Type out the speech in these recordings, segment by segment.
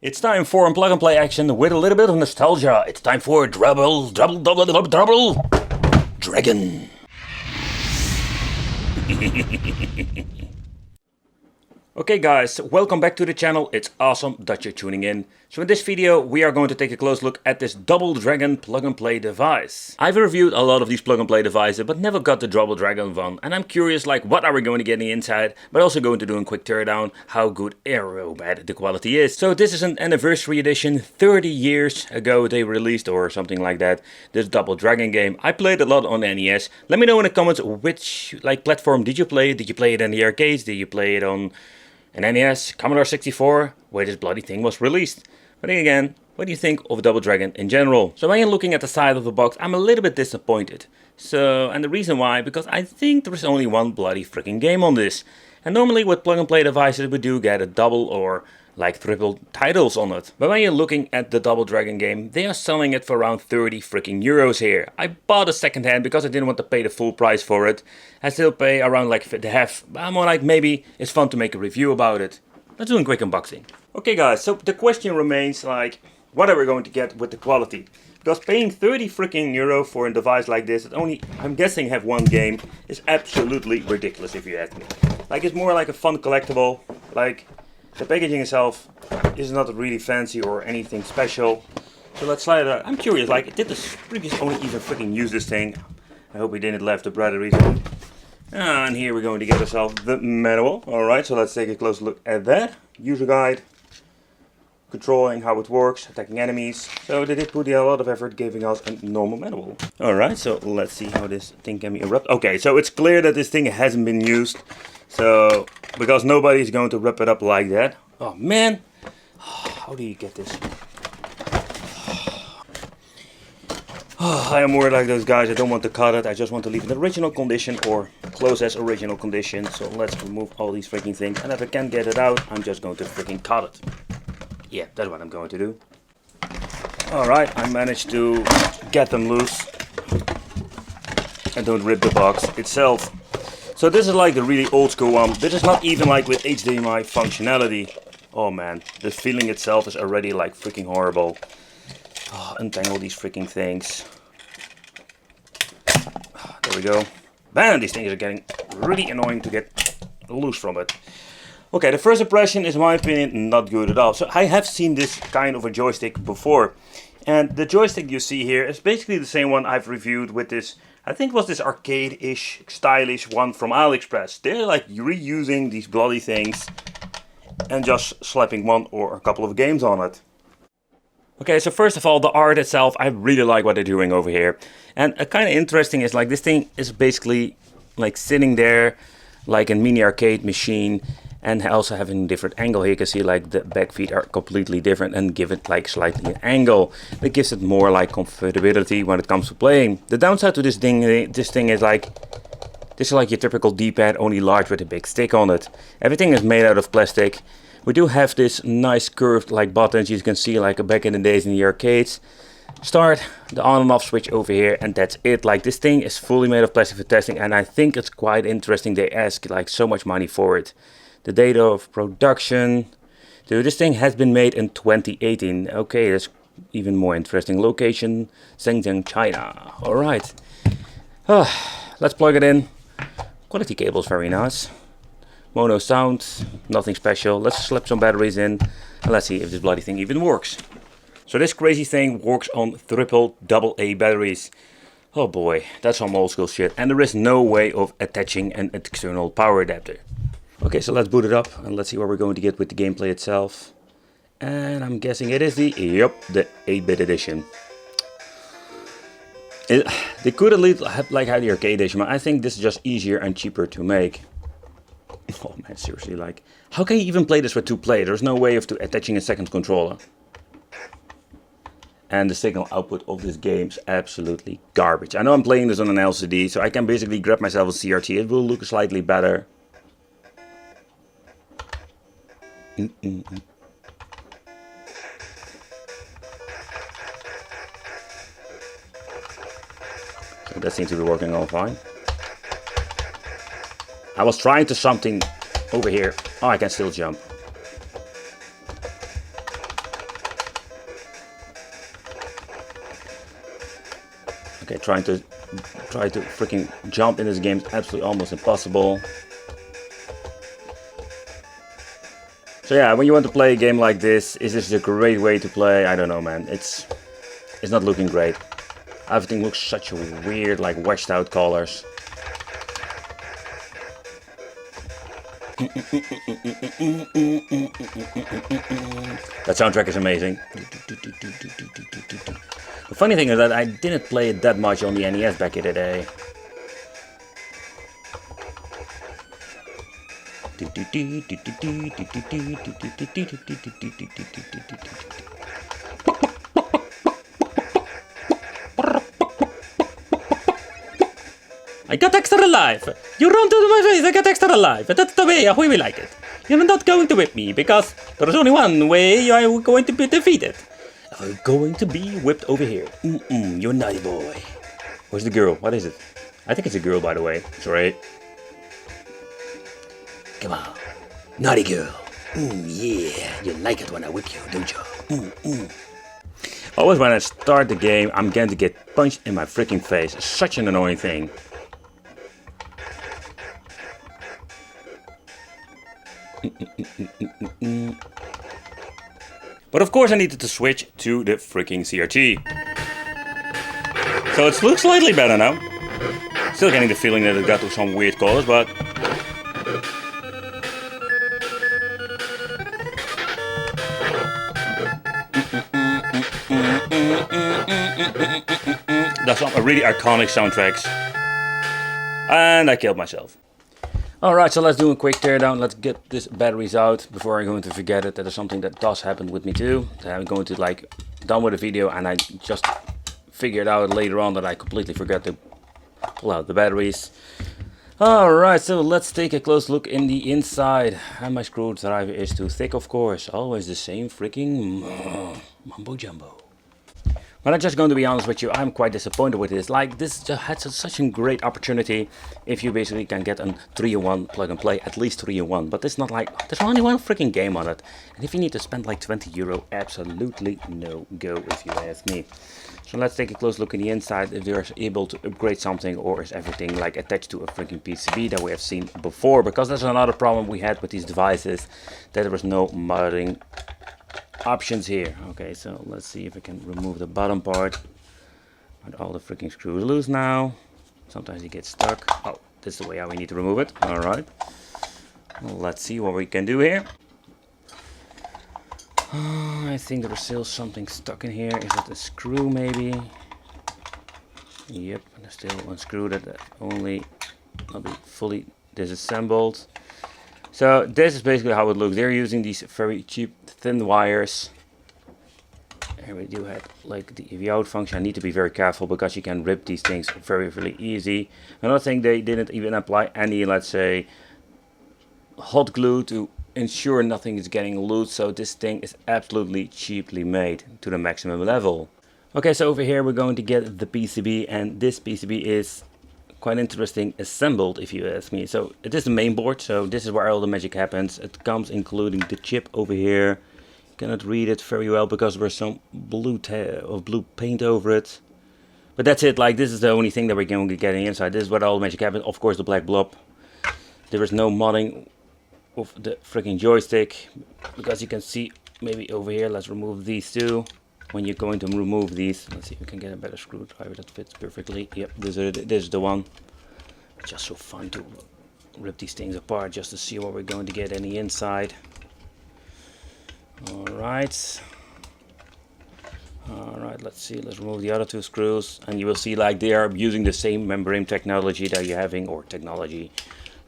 It's time for Unplug and Play action with a little bit of nostalgia. It's time for Double Dragon. Okay guys, welcome back to the channel. It's awesome that you're tuning in. So in this video we are going to take a close look at this Double Dragon plug and play device. I've reviewed a lot of these plug and play devices but never got the Double Dragon one, and I'm curious like what are we going to get in the inside, but also going to do a quick teardown how good or bad the quality is. So this is an anniversary edition. 30 years ago they released or something like that this Double Dragon game. I played a lot on NES. Let me know in the comments which platform did you play? Did you play it in the arcades? Did you play it on an NES, Commodore 64, where this bloody thing was released? But then again, what do you think of Double Dragon in general? So when you're looking at the side of the box, I'm a little bit disappointed. And the reason why, because I think there is only one bloody freaking game on this. And normally with plug and play devices we do get a double or triple titles on it. But when you're looking at the Double Dragon game, they are selling it for around 30 freaking euros here. I bought a second hand because I didn't want to pay the full price for it. I still pay around the half, but I'm more like maybe it's fun to make a review about it. Let's do a quick unboxing. Okay guys, so the question remains what are we going to get with the quality? Because paying 30 freaking euro for a device like this that only, I'm guessing, have one game is absolutely ridiculous if you ask me. It's more like a fun collectible. The packaging itself is not really fancy or anything special. So let's slide it out. I'm curious, did the previous owner even freaking use this thing? I hope he didn't left the batteries on. And here we're going to get ourselves the manual. Alright, so let's take a close look at that. User guide. Controlling how it works, attacking enemies. So they did put a lot of effort giving us a normal manual. Alright, so let's see how this thing can be erupted. Okay, so it's clear that this thing hasn't been used. So, because nobody's going to wrap it up like that. Oh man, how do you get this? I am more like those guys, I don't want to cut it, I just want to leave it in original condition or close as original condition. So let's remove all these freaking things, and if I can't get it out, I'm just going to freaking cut it. Yeah, that's what I'm going to do. Alright, I managed to get them loose and don't rip the box itself. So this is the really old school one. This is not even with HDMI functionality. Oh man, the feeling itself is already freaking horrible. Oh, untangle these freaking things. There we go. Man, these things are getting really annoying to get loose from it. Okay, the first impression is, in my opinion, not good at all. So I have seen this kind of a joystick before. And the joystick you see here is basically the same one I've reviewed with this, I think it was this arcade-ish, stylish one from AliExpress. They're reusing these bloody things and just slapping one or a couple of games on it. Okay, so first of all, the art itself, I really like what they're doing over here. And kind of interesting is this thing is basically sitting there like a mini arcade machine. And also having a different angle here. You can see the back feet are completely different and give it slightly an angle. That gives it more comfortability when it comes to playing. The downside to this thing is this is your typical D-pad, only large with a big stick on it. Everything is made out of plastic. We do have this nice curved buttons you can see back in the days in the arcades. Start, the on and off switch over here, and that's it. This thing is fully made of plastic for testing, and I think it's quite interesting they ask so much money for it. The date of production. Dude, this thing has been made in 2018. Okay, that's even more interesting. Location, Shenzhen, China. Alright. Let's plug it in. Quality cable is very nice. Mono sound, nothing special. Let's slip some batteries in and let's see if this bloody thing even works. So this crazy thing works on triple AA batteries. Oh boy, that's some old school shit. And there is no way of attaching an external power adapter. Okay, so let's boot it up and let's see what we're going to get with the gameplay itself. And I'm guessing it is the 8-bit edition. They could at least have had the arcade edition, but I think this is just easier and cheaper to make. Oh man, seriously, how can you even play this with 2 players? There's no way of attaching a second controller. And the signal output of this game is absolutely garbage. I know I'm playing this on an LCD, so I can basically grab myself a CRT. It will look slightly better. So that seems to be working all fine. I was trying to something over here. Oh, I can still jump. Okay, try to freaking jump in this game is absolutely almost impossible. So yeah, when you want to play a game like this, is this a great way to play? I don't know, man. It's not looking great. Everything looks such a weird, like washed out colors. That soundtrack is amazing. The funny thing is that I didn't play it that much on the NES back in the day. I got extra life! You run to my face, I got extra life! That's the way we like it. You're not going to whip me, because there's only one way you're going to be defeated. I'm going to be whipped over here. You naughty boy. Where's the girl? What is it? I think it's a girl, by the way. Sorry. Come on. Naughty girl. Yeah. You like it when I whip you, don't you? Always when I start the game, I'm going to get punched in my freaking face. Such an annoying thing. But of course I needed to switch to the freaking CRT. So it looks slightly better now. Still getting the feeling that it got to some weird colors, but... That's some really iconic soundtracks. And I killed myself. Alright, so let's do a quick teardown. Let's get these batteries out before I'm going to forget it. That is something that does happen with me too. I'm going to like done with the video and I just figured out later on that I completely forgot to pull out the batteries. Alright, so let's take a close look in the inside. And my screwdriver is too thick, of course. Always the same freaking mumbo jumbo. But I'm just going to be honest with you, I'm quite disappointed with this. Like, this just had such a great opportunity if you basically can get a 3-in-1 plug and play, at least 3-in-1. But it's not like, there's only one freaking game on it. And if you need to spend like 20 euro, absolutely no go if you ask me. So let's take a close look in the inside, if they're able to upgrade something, or is everything like attached to a freaking PCB that we have seen before. Because that's another problem we had with these devices, that there was no modding options here. Okay, so let's see if I can remove the bottom part. With all the freaking screws loose now. Sometimes you get stuck. Oh, this is the way how we need to remove it. Alright. Well, let's see what we can do here. I think there's still something stuck in here. Is it a screw maybe? Yep, there's still one screw that only not be fully disassembled. So this is basically how it looks. They're using these very cheap thin wires. And we do have like the EV out function. I need to be very careful because you can rip these things very easy. Another thing, they didn't even apply any, let's say, hot glue to ensure nothing is getting loose. So this thing is absolutely cheaply made to the maximum level. Okay, so over here we're going to get the PCB, and this PCB is quite interesting assembled if you ask me. So it is the main board, so this is where all the magic happens. It comes including the chip over here. You cannot read it very well because there's some blue paint over it. But that's it, like this is the only thing that we're going to get inside. This is where all the magic happens. Of course the black blob. There is no modding of the freaking joystick, because you can see maybe over here, let's remove these two. When you're going to remove these, let's see if we can get a better screwdriver that fits perfectly. Yep, this is the one. It's just so fun to rip these things apart just to see what we're going to get in the inside. Alright, let's see, let's remove the other two screws, and you will see like they are using the same membrane technology that you're having, or technology,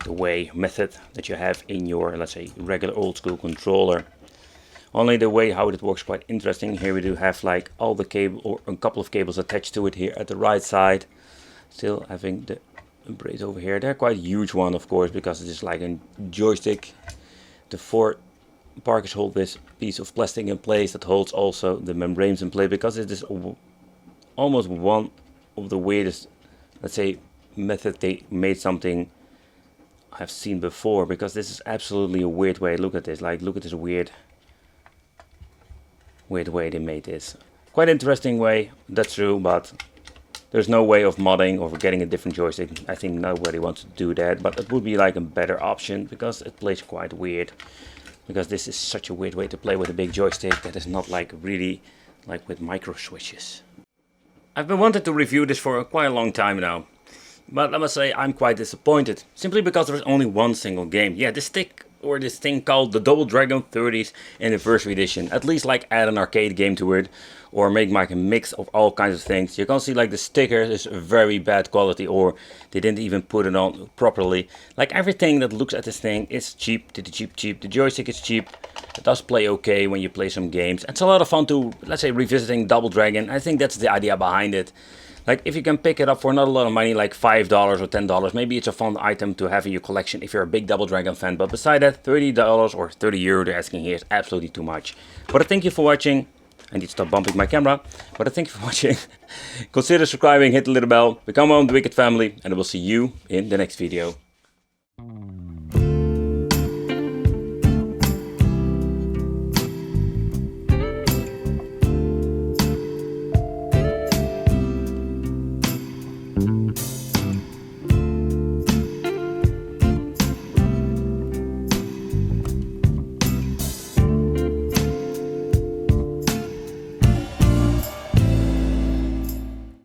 the way, method that you have in your, let's say, regular old school controller. Only the way how it works quite interesting. Here we do have like all the cable, or a couple of cables attached to it here at the right side. Still having the brace over here. They're quite huge one, of course, because it is like a joystick. The four Parkers hold this piece of plastic in place that holds also the membranes in place, because it is almost one of the weirdest, let's say, method they made something I've seen before, because this is absolutely a weird way. Look at this, like look at this weird way they made this. Quite interesting way, that's true, but There's no way of modding or getting a different joystick. I think nobody wants to do that, but it would be like a better option because it plays quite weird. Because this is such a weird way to play with a big joystick that is not like really like with micro switches. I've been wanting to review this for quite a long time now. But I must say I'm quite disappointed. Simply because there's only one single game. Yeah, this stick or this thing called the Double Dragon 30th Anniversary Edition. At least like add an arcade game to it. Or make like a mix of all kinds of things. You can see like the sticker is very bad quality. Or they didn't even put it on properly. Like everything that looks at this thing is cheap. The joystick is cheap. It does play okay when you play some games. It's a lot of fun to, let's say, revisiting Double Dragon. I think that's the idea behind it. Like if you can pick it up for not a lot of money, like $5 or $10, maybe it's a fun item to have in your collection if you're a big Double Dragon fan. But beside that, $30 or €30 they're asking here is absolutely too much. But I thank you for watching. I need to stop bumping my camera. But I thank you for watching. Consider subscribing, hit the little bell, become one of the Wicked family, and I will see you in the next video.